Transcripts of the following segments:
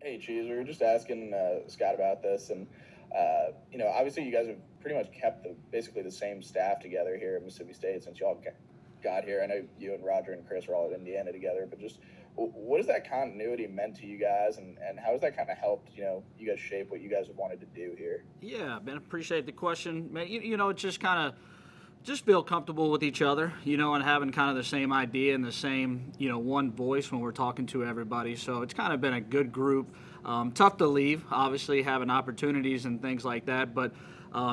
Hey, Cheese, we were just asking Scott about this, and obviously you guys have pretty much kept basically the same staff together here at Mississippi State since y'all got here. I know you and Roger and Chris were all at Indiana together, but just what has that continuity meant to you guys, and how has that kind of helped you guys shape what you guys have wanted to do here? Yeah, man, appreciate the question, man. It's just kind of just feel comfortable with each other, and having kind of the same idea and the same, one voice when we're talking to everybody. So it's kind of been a good group. Tough to leave, obviously, having opportunities and things like that, but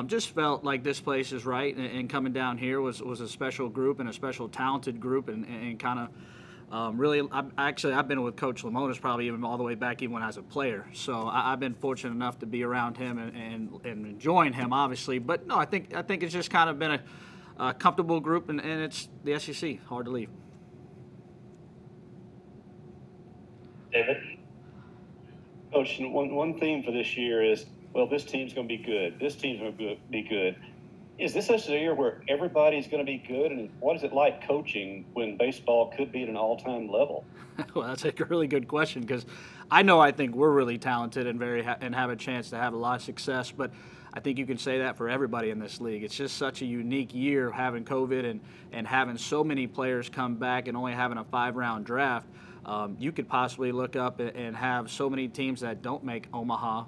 just felt like this place is right, and coming down here was a special group and a special talented group, and kind of really, I've been with Coach Lamona's probably even all the way back even when I was a player. So I've been fortunate enough to be around him and enjoying him, obviously. But no, I think it's just kind of been a comfortable group, and it's the SEC, hard to leave. David? Coach, one theme for this year is, well, this team's going to be good. This team's going to be good. Is this such a year where everybody's going to be good? And what is it like coaching when baseball could be at an all-time level? Well, that's a really good question, because I think we're really talented and and have a chance to have a lot of success. But I think you can say that for everybody in this league. It's just such a unique year having COVID and having so many players come back and only having a 5-round draft. You could possibly look up and have so many teams that don't make Omaha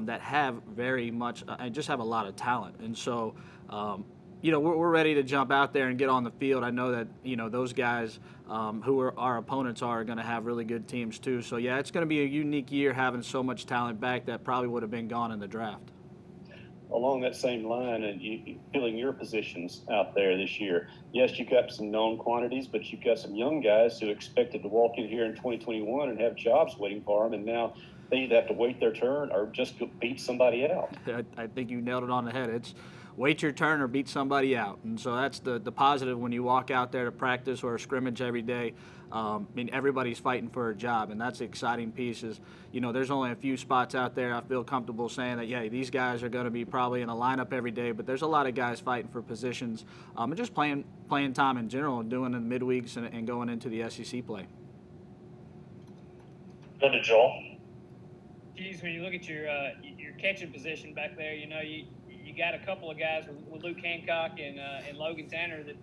that have very much and just have a lot of talent. And so, we're ready to jump out there and get on the field. I know that, those guys who our opponents are going to have really good teams too. So, yeah, it's going to be a unique year having so much talent back that probably would have been gone in the draft. Along that same line, and you filling your positions out there this year, yes, you've got some known quantities, but you've got some young guys who expected to walk in here in 2021 and have jobs waiting for them, and now they either have to wait their turn or just go beat somebody out. I think you nailed it on the head. It's wait your turn or beat somebody out. And so that's the positive when you walk out there to practice or a scrimmage every day. Everybody's fighting for a job, and that's the exciting piece is, there's only a few spots out there. I feel comfortable saying that, yeah, these guys are going to be probably in a lineup every day, but there's a lot of guys fighting for positions and just playing time in general and doing it in midweeks and going into the SEC play. Go to Joel. Geez, when you look at your catching position back there, you got a couple of guys with Luke Hancock and Logan Tanner that,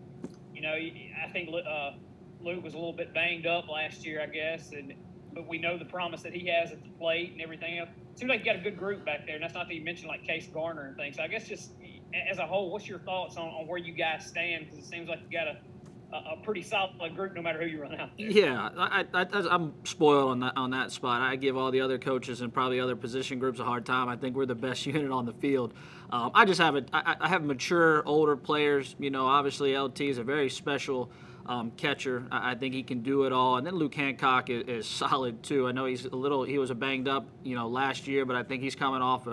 I think Luke was a little bit banged up last year, I guess, but we know the promise that he has at the plate and everything else. Seems like you got a good group back there, and that's not that you mentioned like Case Garner and things. So I guess just as a whole, what's your thoughts on where you guys stand? Because it seems like you got a pretty solid group no matter who you run out there. Yeah, I'm spoiled on that spot. I give all the other coaches and probably other position groups a hard time. I think we're the best unit on the field. I have mature, older players. Obviously LT is a very special catcher. I think he can do it all. And then Luke Hancock is solid too. I know he was a banged up, last year, but I think he's coming off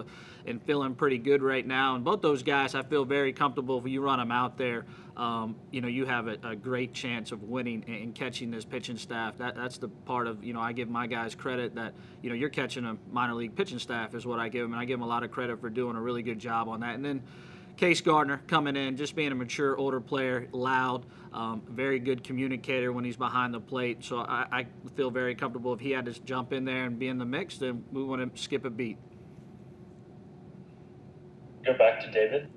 and feeling pretty good right now. And both those guys, I feel very comfortable. If you run them out there, you have a great chance of winning and catching this pitching staff. That's the part of, I give my guys credit that, you're catching a minor league pitching staff is what I give them. And I give them a lot of credit for doing a really good job on that. And then Case Gardner coming in, just being a mature, older player, loud, very good communicator when he's behind the plate. So I feel very comfortable if he had to jump in there and be in the mix, then we want to skip a beat. Go back to David.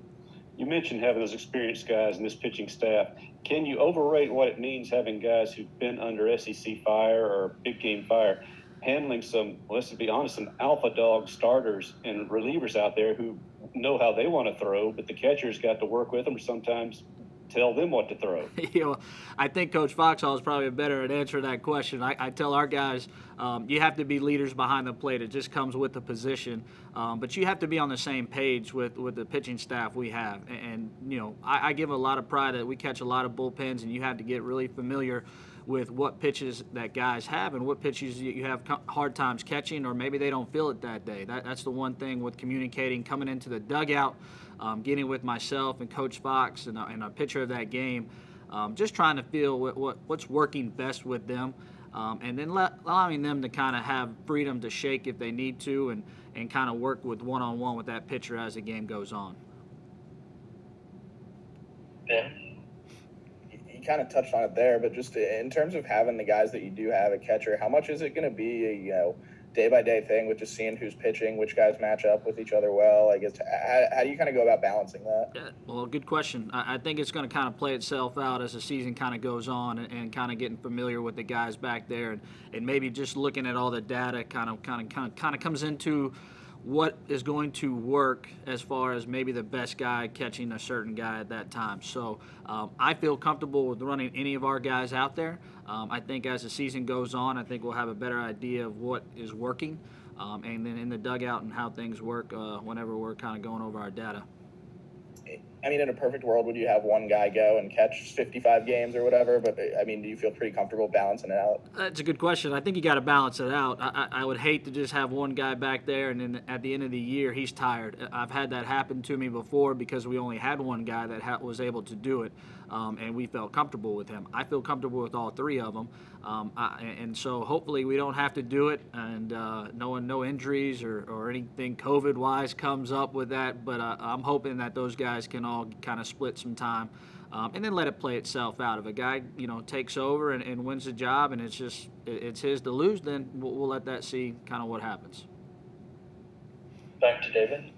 You mentioned having those experienced guys in this pitching staff. Can you overrate what it means having guys who've been under SEC fire or big game fire, handling some, let's be honest, some alpha dog starters and relievers out there who know how they want to throw, but the catcher's got to work with them or sometimes tell them what to throw? I think Coach Foxhall is probably better at answering that question. I tell our guys, you have to be leaders behind the plate. It just comes with the position. But you have to be on the same page with the pitching staff we have. And I give a lot of pride that we catch a lot of bullpens, and you have to get really familiar with what pitches that guys have and what pitches you have hard times catching, or maybe they don't feel it that day. That's the one thing with communicating, coming into the dugout, getting with myself and Coach Fox and a pitcher of that game, just trying to feel what's working best with them, and then allowing them to kind of have freedom to shake if they need to and kind of work with one-on-one with that pitcher as the game goes on. Ben? You kind of touched on it there, but just in terms of having the guys that you do have at catcher, how much is it going to be, day-by-day thing with just seeing who's pitching, which guys match up with each other well? I guess how do you kind of go about balancing that? Yeah, well, good question. I think it's going to kind of play itself out as the season kind of goes on, and kind of getting familiar with the guys back there, and maybe just looking at all the data kind of comes into what is going to work as far as maybe the best guy catching a certain guy at that time. So I feel comfortable with running any of our guys out there. I think as the season goes on, I think we'll have a better idea of what is working, and then in the dugout and how things work whenever we're kind of going over our data. I mean, in a perfect world, would you have one guy go and catch 55 games or whatever? But, I mean, do you feel pretty comfortable balancing it out? That's a good question. I think you got to balance it out. I would hate to just have one guy back there and then at the end of the year he's tired. I've had that happen to me before because we only had one guy that was able to do it, and we felt comfortable with him. I feel comfortable with all three of them, and so hopefully we don't have to do it, and no injuries or anything COVID-wise comes up with that. But I'm hoping that those guys can all kind of split some time, and then let it play itself out. If a guy takes over and wins the job and it's his to lose, then we'll let that see kind of what happens. Back to David.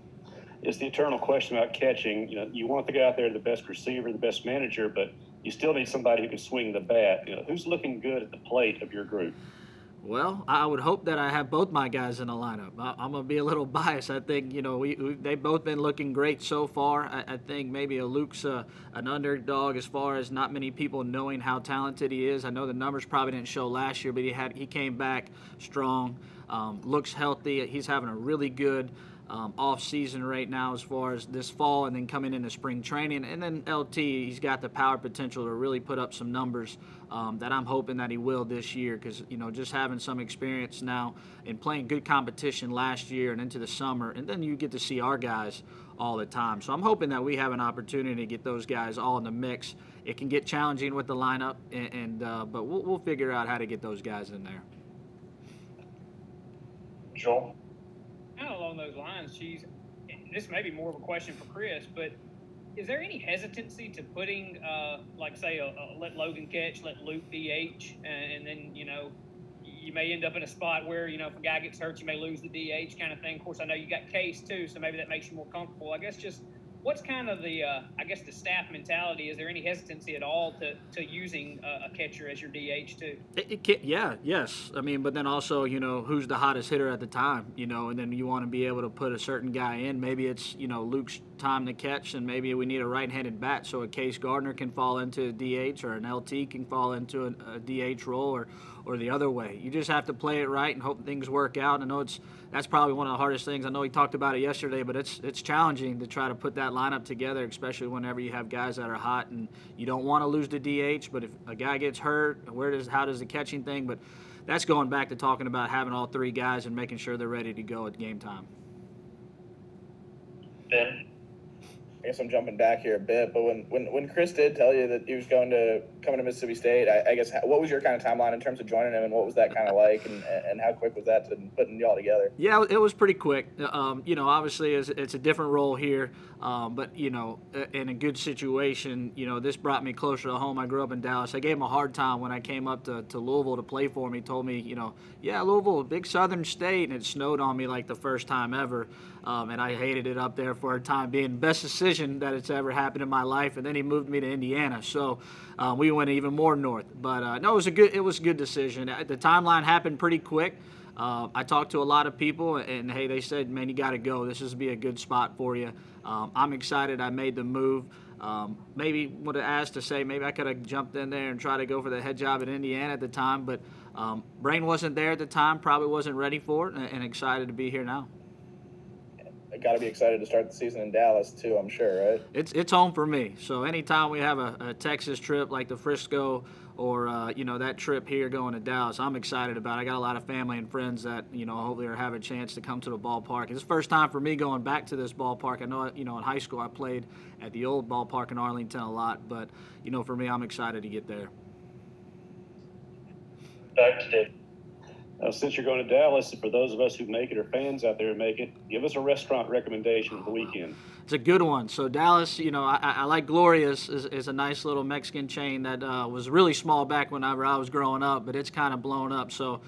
It's the eternal question about catching. You want the guy out there, the best receiver, the best manager, but you still need somebody who can swing the bat. Who's looking good at the plate of your group? Well, I would hope that I have both my guys in the lineup. I'm going to be a little biased. I think, they've both been looking great so far. I think maybe Luke's an underdog as far as not many people knowing how talented he is. I know the numbers probably didn't show last year, but he came back strong, looks healthy. He's having a really good off season right now as far as this fall, and then coming into spring training. And then LT, he's got the power potential to really put up some numbers that I'm hoping that he will this year, because just having some experience now and playing good competition last year and into the summer, and then you get to see our guys all the time. So I'm hoping that we have an opportunity to get those guys all in the mix. It can get challenging with the lineup, but we'll figure out how to get those guys in there. Joel. Kind of along those lines, this may be more of a question for Chris, but is there any hesitancy to putting, let Logan catch, let Luke DH, and then, you may end up in a spot where, if a guy gets hurt, you may lose the DH kind of thing. Of course, I know you got Case too, so maybe that makes you more comfortable. I guess just what's kind of the staff mentality? Is there any hesitancy at all to using a catcher as your DH too? Yes. I mean, but then also, who's the hottest hitter at the time, and then you want to be able to put a certain guy in. Maybe it's, Luke's time to catch, and maybe we need a right-handed bat so a Case Gardner can fall into a DH, or an LT can fall into a DH role, or the other way. You just have to play it right and hope things work out. I know that's probably one of the hardest things. I know we talked about it yesterday, but it's challenging to try to put that lineup together, especially whenever you have guys that are hot and you don't want to lose the DH. But if a guy gets hurt, how does the catching thing? But that's going back to talking about having all three guys and making sure they're ready to go at game time. Ben. I guess I'm jumping back here a bit, but when Chris did tell you that he was coming to Mississippi State, I guess what was your kind of timeline in terms of joining him, and what was that kind of like, and how quick was that to putting y'all together? Yeah, it was pretty quick. Obviously it's a different role here, but in a good situation, this brought me closer to home. I grew up in Dallas. I gave him a hard time when I came up to Louisville to play for him. He told me, Louisville, a big Southern state, and it snowed on me like the first time ever. And I hated it up there for a time being. Best decision that it's ever happened in my life. And then he moved me to Indiana, so we went even more north. But no, it was a good decision. The timeline happened pretty quick. I talked to a lot of people, and hey, they said, man, you got to go. This is be a good spot for you. I'm excited. I made the move. Maybe would have asked to say maybe I could have jumped in there and tried to go for the head job at Indiana at the time, but brain wasn't there at the time. Probably wasn't ready for it, and excited to be here now. Got to be excited to start the season in Dallas too, I'm sure, right? It's home for me. So anytime we have a Texas trip like the Frisco or that trip here going to Dallas, I'm excited about it. I got a lot of family and friends that hopefully are have a chance to come to the ballpark. It's the first time for me going back to this ballpark. I know in high school I played at the old ballpark in Arlington a lot, but for me, I'm excited to get there. Back to Dave. Since you're going to Dallas, for those of us who make it or fans out there who make it, give us a restaurant recommendation for the weekend. It's a good one. So Dallas, I like Gloria's is a nice little Mexican chain that was really small back whenever I was growing up, but it's kind of blown up. So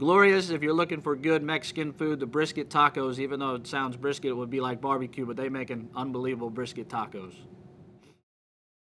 Gloria's, if you're looking for good Mexican food, the brisket tacos, even though it sounds brisket, it would be like barbecue, but they make an unbelievable brisket tacos.